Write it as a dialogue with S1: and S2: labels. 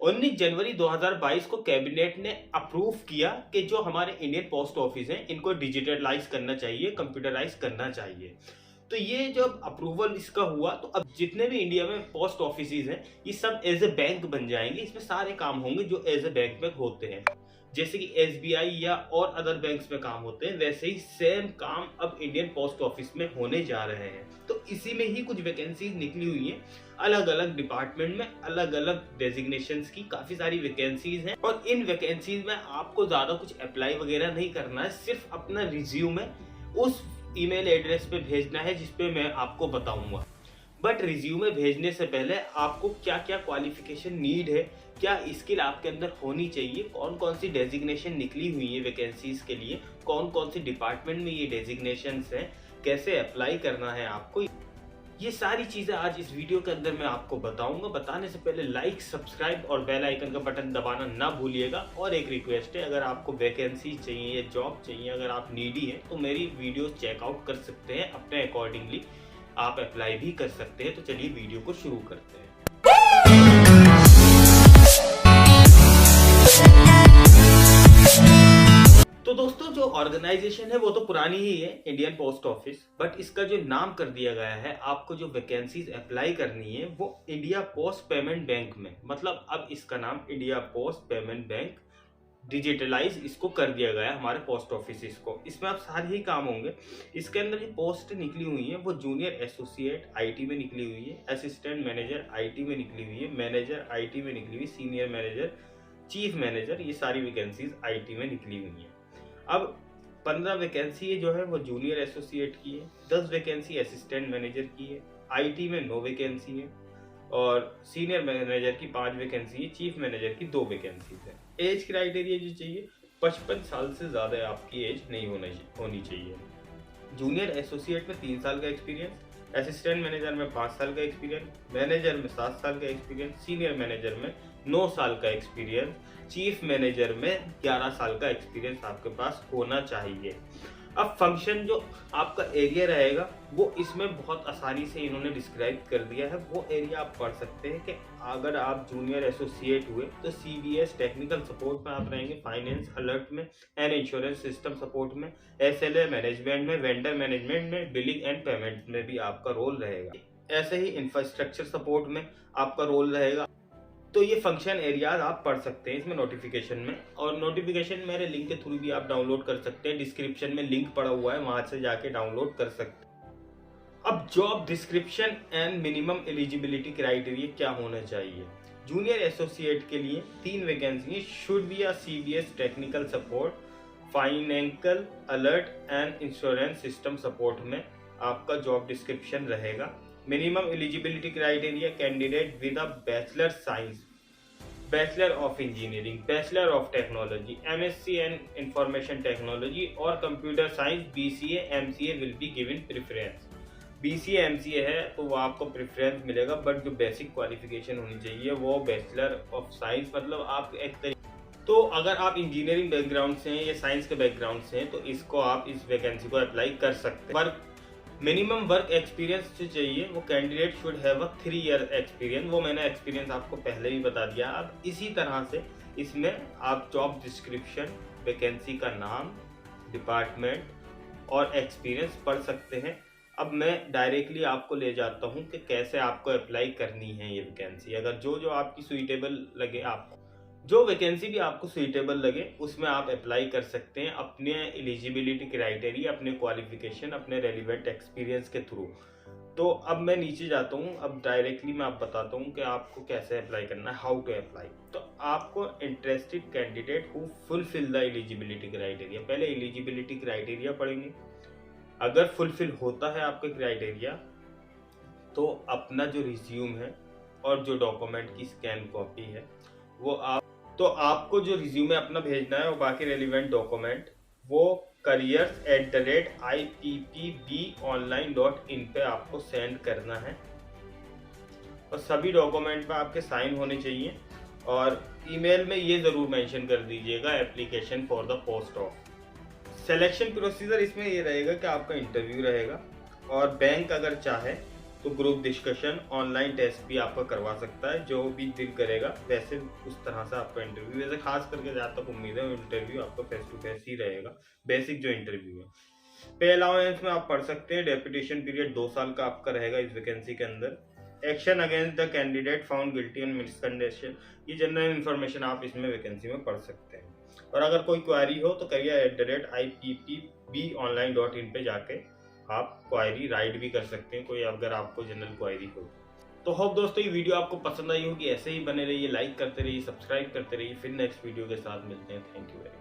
S1: 19 जनवरी 2022 को कैबिनेट ने अप्रूव किया कि जो हमारे इंडियन पोस्ट ऑफिस हैं इनको डिजिटलाइज करना चाहिए, कंप्यूटराइज करना चाहिए। तो ये जब अप्रूवल इसका हुआ तो अब जितने भी इंडिया में पोस्ट ऑफिस हैं ये सब एज ए बैंक बन जाएंगे। इसमें सारे काम होंगे जो एज ए बैंक में होते हैं, जैसे कि एसबीआई या और अदर बैंक्स में काम होते हैं, वैसे ही सेम काम अब इंडियन पोस्ट ऑफिस में होने जा रहे हैं। तो इसी में ही कुछ वैकेंसीज निकली हुई हैं, अलग अलग डिपार्टमेंट में अलग अलग डेजिग्नेशंस की काफी सारी वैकेंसीज हैं। और इन वैकेंसीज में आपको ज्यादा कुछ अप्लाई वगैरह नहीं करना है, सिर्फ अपना रिज्यूमे उस ईमेल एड्रेस पे भेजना है जिसपे मैं आपको बताऊंगा। बट रिज्यूमे भेजने से पहले आपको क्या क्या क्वालिफिकेशन नीड है, क्या स्किल आपके अंदर होनी चाहिए, कौन कौन सी डेजिग्नेशन निकली हुई है वैकेंसीज के लिए, कौन कौन सी डिपार्टमेंट में ये डेजिग्नेशंस हैं, कैसे अप्लाई करना है आपको, ये सारी चीजें आज इस वीडियो के अंदर मैं आपको बताऊंगा। बताने से पहले लाइक, सब्सक्राइब और बेल आइकन का बटन दबाना ना भूलिएगा। और एक रिक्वेस्ट है, अगर आपको वैकेंसी चाहिए या जॉब चाहिए, अगर आप नीडी हैं तो मेरी वीडियो चेकआउट कर सकते हैं, अपने अकॉर्डिंगली आप अप्लाई भी कर सकते हैं। तो चलिए वीडियो को शुरू करते हैं। तो दोस्तों, जो ऑर्गेनाइजेशन है वो तो पुरानी ही है, इंडियन पोस्ट ऑफिस, बट इसका जो नाम कर दिया गया है, आपको जो वैकेंसीज अप्लाई करनी है वो इंडिया पोस्ट पेमेंट बैंक में, मतलब अब इसका नाम India post payment bank digitalise इसको कर दिया गया है हमारे पोस्ट ऑफिस को। इसमें अब सारे ही काम होंगे। इसके अंदर जो पोस्ट निकली हुई है वो जूनियर एसोसिएट आईटी में निकली हुई है, असिस्टेंट मैनेजर आईटी में निकली हुई है, मैनेजर आईटी में निकली हुई, सीनियर मैनेजर, चीफ मैनेजर, ये सारी वैकेंसीज आईटी में निकली हुई है। अब 15 वैकेंसी जो है वो जूनियर एसोसिएट की है, 10 वैकेंसी असिस्टेंट मैनेजर की है, आईटी में 9 वैकेंसी है और सीनियर मैनेजर की 5 वैकेंसी है, चीफ मैनेजर की 2 वैकेंसी है। एज क्राइटेरिया जो चाहिए 55 साल से ज़्यादा आपकी एज नहीं होनी चाहिए। जूनियर एसोसिएट में 3 साल का एक्सपीरियंस, असिस्टेंट मैनेजर में 5 साल का एक्सपीरियंस, मैनेजर में 7 साल का एक्सपीरियंस, सीनियर मैनेजर में 9 साल का एक्सपीरियंस, चीफ मैनेजर में 11 साल का एक्सपीरियंस आपके पास होना चाहिए। अब फंक्शन जो आपका एरिया रहेगा वो इसमें बहुत आसानी से इन्होंने डिस्क्राइब कर दिया है। वो एरिया आप पढ़ सकते हैं कि अगर आप जूनियर एसोसिएट हुए तो सीबीएस टेक्निकल सपोर्ट में आप रहेंगे, फाइनेंस अलर्ट में एंड इंश्योरेंस सिस्टम सपोर्ट में, एसएलए मैनेजमेंट में, वेंडर मैनेजमेंट में, बिलिंग एंड पेमेंट में भी आपका रोल रहेगा। ऐसे ही इंफ्रास्ट्रक्चर सपोर्ट में आपका रोल रहेगा। तो ये फंक्शन एरियाज आप पढ़ सकते हैं इसमें नोटिफिकेशन में, और नोटिफिकेशन मेरे लिंक के थ्रू भी आप डाउनलोड कर सकते हैं। डिस्क्रिप्शन में लिंक पड़ा हुआ है, वहां से जाके डाउनलोड कर सकते हैं। अब job description and minimum eligibility criteria क्या होना चाहिए। जूनियर एसोसिएट के लिए 3 vacancy, should be a CBS technical support, financial alert and insurance system support में आपका जॉब डिस्क्रिप्शन रहेगा। Minimum eligibility criteria, candidate with a bachelor science, bachelor of engineering, bachelor of technology, MSc and information technology और computer science, BCA MCA will be given preference. BCA MCA है तो वो आपको preference मिलेगा, but जो basic qualification होनी चाहिए वो बैचलर ऑफ साइंस, मतलब आप एक तो अगर आप इंजीनियरिंग बैकग्राउंड से हैं या साइंस के बैकग्राउंड से हैं तो इसको आप इस वैकेंसी को अप्लाई कर सकते हैं। मिनिमम वर्क एक्सपीरियंस जो चाहिए वो candidate should have a 3 year experience, वो मैंने एक्सपीरियंस आपको पहले ही बता दिया। अब इसी तरह से इसमें आप जॉब डिस्क्रिप्शन, वैकेंसी का नाम, डिपार्टमेंट और एक्सपीरियंस पढ़ सकते हैं। अब मैं डायरेक्टली आपको ले जाता हूँ कि कैसे आपको अप्लाई करनी है ये वैकेंसी। अगर जो आपकी सुइटेबल लगे, आपको जो वैकेंसी भी आपको सुइटेबल लगे उसमें आप अप्लाई कर सकते हैं अपने एलिजिबिलिटी क्राइटेरिया, अपने क्वालिफिकेशन, अपने रेलिवेंट एक्सपीरियंस के थ्रू। तो अब मैं नीचे जाता हूँ, अब डायरेक्टली मैं आप बताता हूँ कि आपको कैसे अप्लाई करना है, हाउ टू अप्लाई। तो आपको interested candidate who fulfil the eligibility criteria, पहले एलिजिबिलिटी क्राइटेरिया पढ़ेंगे। अगर फुलफिल होता है आपके क्राइटेरिया तो अपना जो रिज्यूम है और जो डॉक्यूमेंट की स्कैन कॉपी है वो आपको जो रिज्यूमे अपना भेजना है और बाकी रेलिवेंट डॉक्यूमेंट वो careers@ippbonline.in पे आपको सेंड करना है। और सभी डॉक्यूमेंट पे आपके साइन होने चाहिए और ईमेल में ये ज़रूर मेंशन कर दीजिएगा application for the post of. Selection procedure इसमें ये रहेगा कि आपका इंटरव्यू रहेगा और बैंक अगर चाहे तो ग्रुप डिस्कशन, ऑनलाइन टेस्ट भी आपका करवा सकता है, जो भी दिल करेगा वैसे उस तरह से आपका इंटरव्यू, वैसे खास करके जहाँ तक उम्मीद है इंटरव्यू आपका फेस टू फेस ही रहेगा, बेसिक जो इंटरव्यू है। पे अलाउंस में आप पढ़ सकते हैं, डेपुटेशन पीरियड 2 साल का आपका रहेगा इस वैकेंसी के अंदर। Action against the candidate found guilty on misconduction, ये जनरल इन्फॉर्मेशन आप इसमें वैकेंसी में पढ़ सकते हैं। और अगर कोई क्वारी हो तो career@ippbonline.in पे जाके आप क्वारी राइट भी कर सकते हैं, कोई अगर आपको जनरल क्वारी हो। तो होप दोस्तों ये वीडियो आपको पसंद आई होगी, ऐसे ही बने रहिए, लाइक करते रहिए, सब्सक्राइब करते रहिए, फिर नेक्स्ट वीडियो के साथ मिलते हैं। Thank you very much.